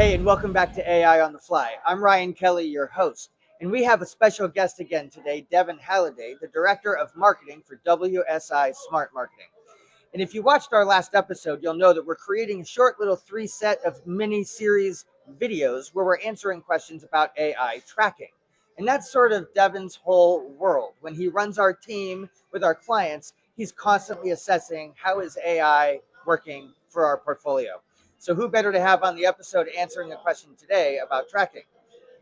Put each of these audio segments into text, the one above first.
Hey, and welcome back to AI on the Fly. I'm Ryan Kelly, your host, and we have a special guest again today, Devin Halliday, the Director of Marketing for WSI Smart Marketing. And if you watched our last episode, you'll know that we're creating a short little 3-set of mini-series videos where we're answering questions about AI tracking. And that's sort of Devin's whole world. When he runs our team with our clients, he's constantly assessing how is AI working for our portfolio. So who better to have on the episode answering a question today about tracking?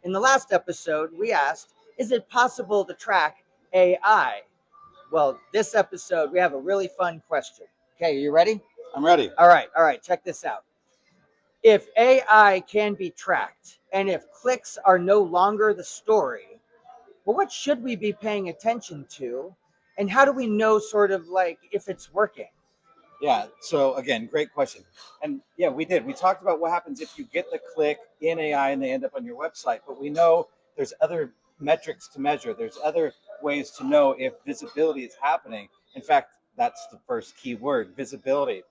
In the last episode, we asked, is it possible to track AI? Well, this episode, we have a really fun question. Okay, are you ready? I'm ready. All right, check this out. If AI can be tracked and if clicks are no longer the story, well, what should we be paying attention to? And how do we know sort of like if it's working? Yeah. So again, great question. And yeah, we did. We talked about what happens if you get the click in AI and they end up on your website. But we know there's other metrics to measure. There's other ways to know if visibility is happening. In fact, that's the first key word, visibility.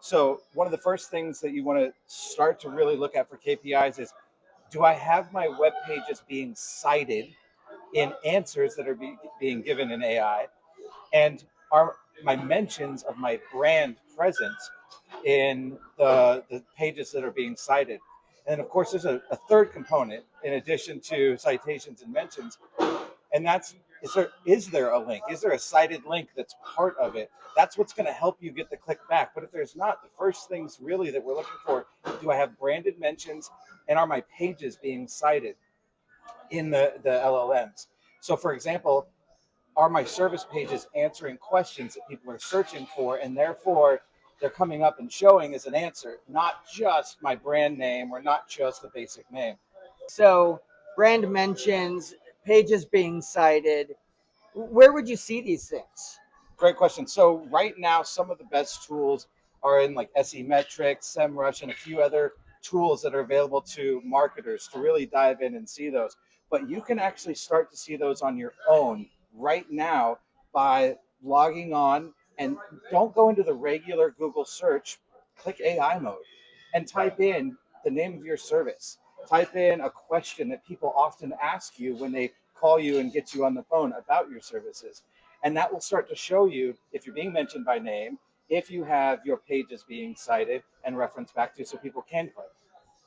So one of the first things that you want to start to really look at for KPIs is, do I have my web pages being cited in answers that are being given in AI? And are my mentions of my brand present in the pages that are being cited? And of course, there's a third component in addition to citations and mentions, and that's, is there a link? Is there a cited link that's part of it? That's what's going to help you get the click back. But if there's not, the first things really that we're looking for, do I have branded mentions, and are my pages being cited in the LLMs? So for example, are my service pages answering questions that people are searching for, and therefore they're coming up and showing as an answer, not just my brand name or not just a basic name. So, brand mentions, pages being cited. Where would you see these things? Great question. So right now, some of the best tools are in like SE Metrics, SEMrush, and a few other tools that are available to marketers to really dive in and see those. But you can actually start to see those on your own right now by logging on, and don't go into the regular Google search. Click AI mode and type in the name of your service. Type in a question that people often ask you when they call you and get you on the phone about your services. And that will start to show you if you're being mentioned by name, if you have your pages being cited and referenced back to, so people can click.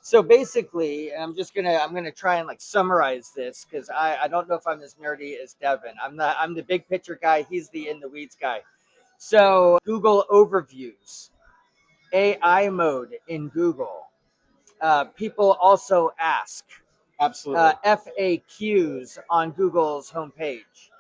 So basically, I'm gonna try and like summarize this because I don't know if I'm as nerdy as Devin. I'm the big picture guy. He's the in the weeds guy. So Google overviews, AI mode in Google. People also ask. Absolutely. FAQs on Google's homepage.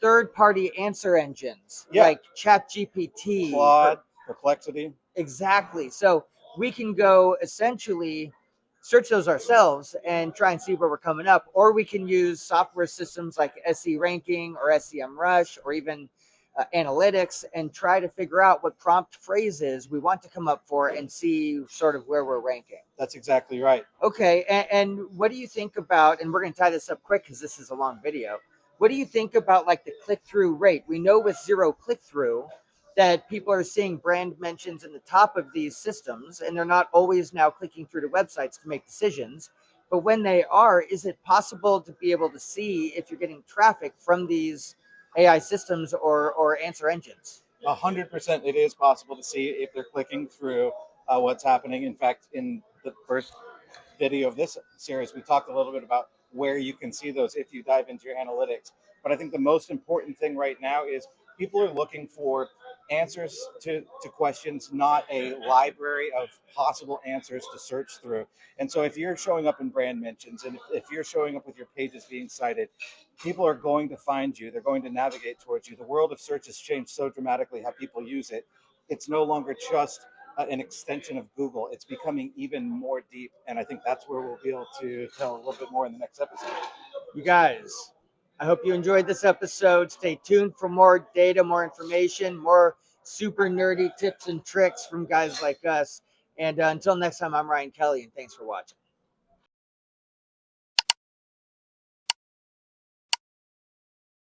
Third-party answer engines Yeah. like ChatGPT. Claude, Perplexity. Exactly. So we can go essentially search those ourselves and try and see where we're coming up, or we can use software systems like SE Ranking or SEMrush or even analytics and try to figure out what prompt phrases we want to come up for and see sort of where we're ranking. That's exactly right. Okay, and what do you think about, and we're going to tie this up quick because this is a long video. What do you think about like the click-through rate? We know with zero click-through that people are seeing brand mentions in the top of these systems, and they're not always now clicking through to websites to make decisions. But when they are, is it possible to be able to see if you're getting traffic from these AI systems or answer engines? 100% it is possible to see if they're clicking through what's happening. In fact, in the first video of this series, we talked a little bit about where you can see those if you dive into your analytics. But I think the most important thing right now is people are looking for answers to questions, not a library of possible answers to search through. And so if you're showing up in brand mentions, and if you're showing up with your pages being cited, people are going to find you. They're going to navigate towards you. The world of search has changed so dramatically how people use it. It's no longer just an extension of Google. It's becoming even more deep. And I think that's where we'll be able to tell a little bit more in the next episode. You guys, I hope you enjoyed this episode. Stay tuned for more data, more information, more super nerdy tips and tricks from guys like us. And until next time, I'm Ryan Kelly, and thanks for watching.